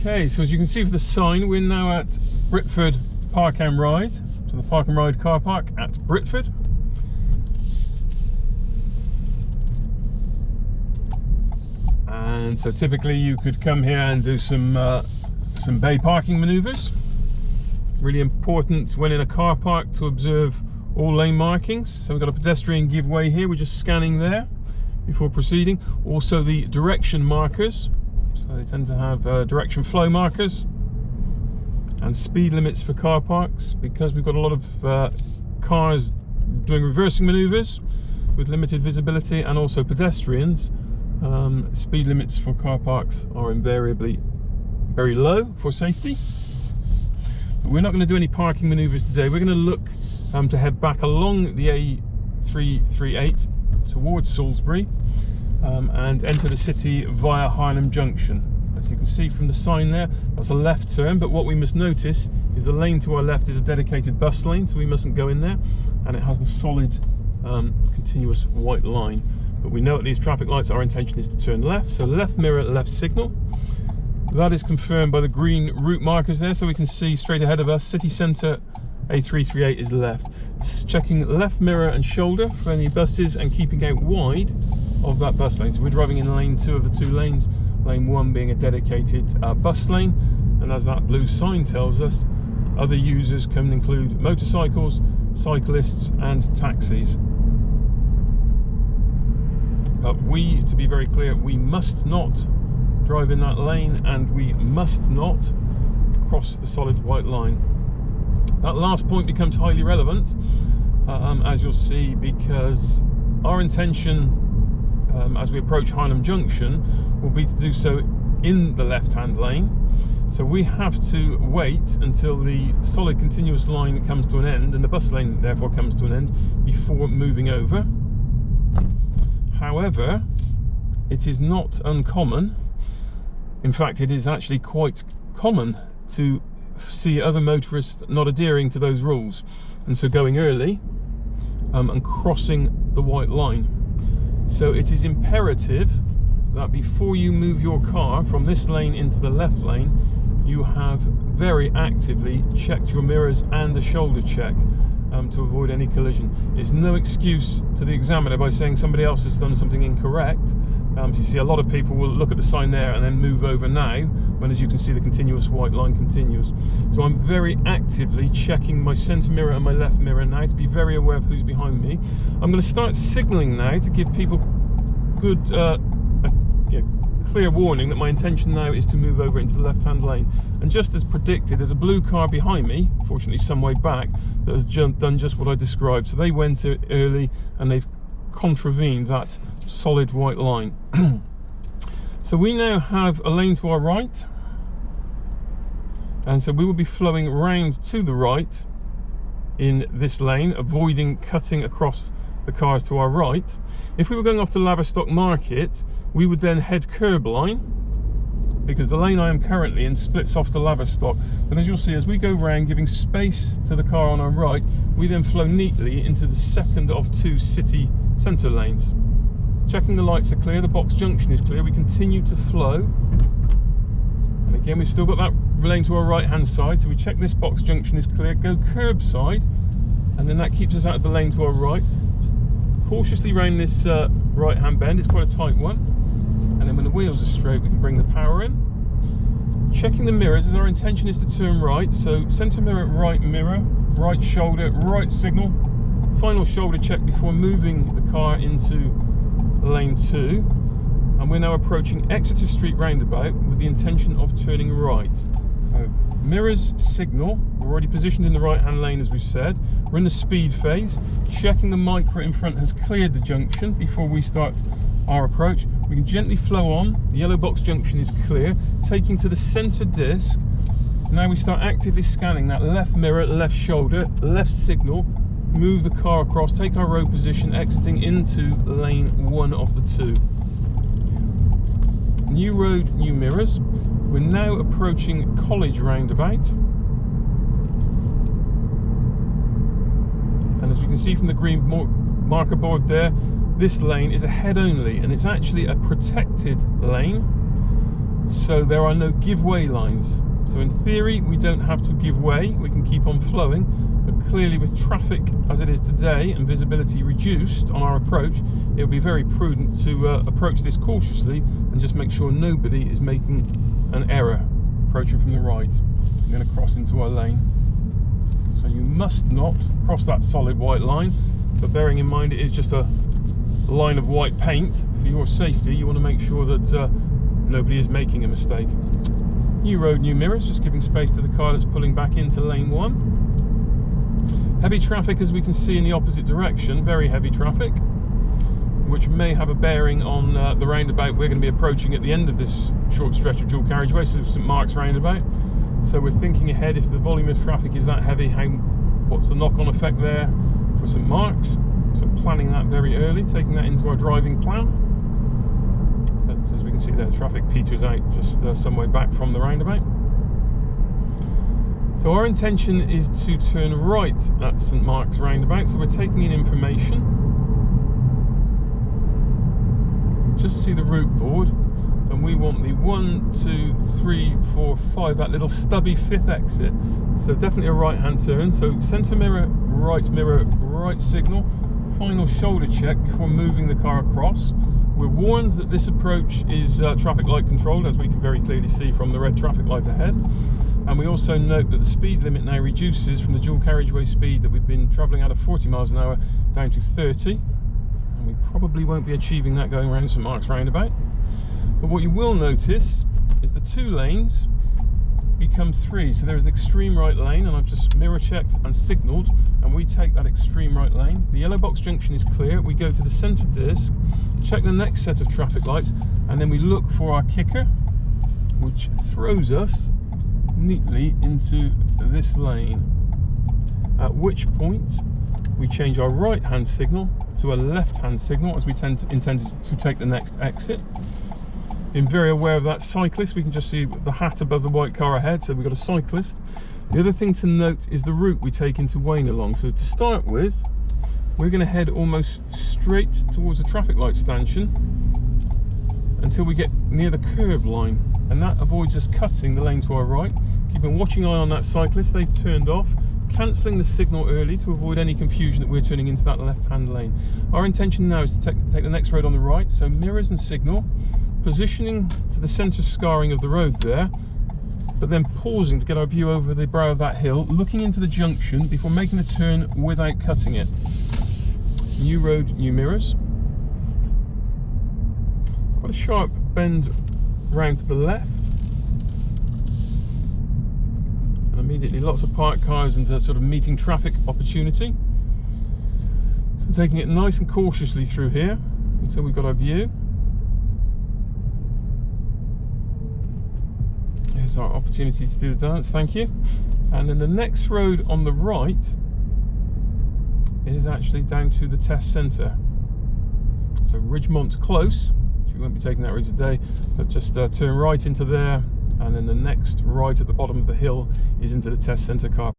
Okay, so as you can see from the sign, we're now at Britford Park and Ride. So the Park and Ride car park at Britford. And so typically you could come here and do some bay parking manoeuvres. Really important when in a car park to observe all lane markings. So we've got a pedestrian give way here, we're just scanning there before proceeding. Also the direction markers, so they tend to have direction flow markers, and speed limits for car parks, because we've got a lot of cars doing reversing manoeuvres with limited visibility, and also pedestrians. Speed limits for car parks are invariably very low for safety. But we're not going to do any parking manoeuvres today. We're going to look to head back along the A338 towards Salisbury and enter the city via Harnham Junction. As you can see from the sign there, that's a left turn, but what we must notice is the lane to our left is a dedicated bus lane, so we mustn't go in there, and it has the solid continuous white line. But we know at these traffic lights our intention is to turn left, so left mirror, left signal. That is confirmed by the green route markers there, so we can see straight ahead of us, city centre, A338 is left. Checking left mirror and shoulder for any buses and keeping out wide of that bus lane. So we're driving in lane 2 of the 2 lanes, lane 1 being a dedicated bus lane, and as that blue sign tells us, other users can include motorcycles, cyclists and taxis. But we, to be very clear, we must not drive in that lane, and we must not cross the solid white line. That last point becomes highly relevant, as you'll see, because our intention as we approach Harnham Junction will be to do so in the left-hand lane. So we have to wait until the solid continuous line comes to an end, and the bus lane therefore comes to an end, before moving over. However, it is not uncommon, in fact it is actually quite common, to see other motorists not adhering to those rules, and so going early and crossing the white line. So it is imperative that before you move your car from this lane into the left lane, you have very actively checked your mirrors and a shoulder check to avoid any collision. It's no excuse to the examiner by saying somebody else has done something incorrect. You see a lot of people will look at the sign there and then move over now, when, as you can see, the continuous white line continues. So I'm very actively checking my centre mirror and my left mirror now to be very aware of who's behind me. I'm going to start signalling now to give people good clear warning that my intention now is to move over into the left-hand lane. And just as predicted, there's a blue car behind me, fortunately some way back, that has done just what I described. So they went early and they've contravened that solid white line. So we now have a lane to our right, and so we will be flowing round to the right in this lane, avoiding cutting across the cars to our right. If we were going off to Laverstock Market, we would then head curb line, because the lane I am currently in splits off to Laverstock. But as you'll see, as we go round, giving space to the car on our right, we then flow neatly into the second of 2 city centre lanes. Checking the lights are clear, the box junction is clear, we continue to flow. And again, we've still got that lane to our right hand side, so we check this box junction is clear, go curbside, and then that keeps us out of the lane to our right. Just cautiously round this right hand bend, it's quite a tight one, and then when the wheels are straight we can bring the power in. Checking the mirrors, as our intention is to turn right, so centre mirror, right shoulder, right signal, final shoulder check before moving the car into lane 2, and we're now approaching Exeter Street roundabout with the intention of turning right. So mirrors, signal, we're already positioned in the right hand lane as we've said, we're in the speed phase, checking the micro in front has cleared the junction before we start our approach. We can gently flow on, the yellow box junction is clear, taking to the centre disc. Now we start actively scanning that left mirror, left shoulder, left signal, move the car across, take our road position, exiting into lane 1 of the 2. New road, new mirrors. We're now approaching College roundabout, and as we can see from the green marker board there, this lane is a head only, and it's actually a protected lane. so there are no give way lines. So in theory, we don't have to give way, we can keep on flowing, but clearly with traffic as it is today and visibility reduced on our approach, it would be very prudent to approach this cautiously and just make sure nobody is making an error approaching from the right. I'm going to cross into our lane. So you must not cross that solid white line, but bearing in mind it is just a line of white paint, for your safety you want to make sure that nobody is making a mistake. New road, new mirrors, just giving space to the car that's pulling back into lane 1. Heavy traffic, as we can see in the opposite direction, very heavy traffic, which may have a bearing on the roundabout we're going to be approaching at the end of this short stretch of dual carriageway, so St Mark's roundabout. So we're thinking ahead, if the volume of traffic is that heavy, what's the knock-on effect there for St Mark's? So planning that very early, taking that into our driving plan. But as we can see there, traffic peters out just some way back from the roundabout. So our intention is to turn right at St Mark's roundabout, so we're taking in information. Just see the route board, and we want the 1, 2, 3, 4, 5, that little stubby 5th exit. So definitely a right hand turn. So centre mirror, right signal, final shoulder check before moving the car across. We're warned that this approach is traffic light controlled, as we can very clearly see from the red traffic light ahead. And we also note that the speed limit now reduces from the dual carriageway speed that we've been travelling at of 40 miles an hour down to 30. And we probably won't be achieving that going around St Mark's roundabout. But what you will notice is the 2 lanes become 3. So there's an extreme right lane, and I've just mirror checked and signalled, and we take that extreme right lane. The yellow box junction is clear. We go to the centre disc, check the next set of traffic lights, and then we look for our kicker, which throws us neatly into this lane. At which point we change our right hand signal to a left hand signal as we intend to take the next exit. Being very aware of that cyclist, we can just see the hat above the white car ahead, so we've got a cyclist. The other thing to note is the route we take into Wayne along. So to start with, we're going to head almost straight towards the traffic light stanchion until we get near the curb line, and that avoids us cutting the lane to our right. Keep a watching eye on that cyclist. They've turned off, cancelling the signal early to avoid any confusion that we're turning into that left-hand lane. Our intention now is to take the next road on the right, so mirrors and signal, positioning to the centre scarring of the road there, but then pausing to get our view over the brow of that hill, looking into the junction before making a turn without cutting it. New road, new mirrors. Quite a sharp bend round to the left. And immediately lots of parked cars and sort of meeting traffic opportunity. So taking it nice and cautiously through here until we've got our view. Here's our opportunity to do the dance, thank you. And then the next road on the right is actually down to the test centre. So Ridgemont's close, which we won't be taking that route today, but just turn right into there, and then the next right at the bottom of the hill is into the test centre car.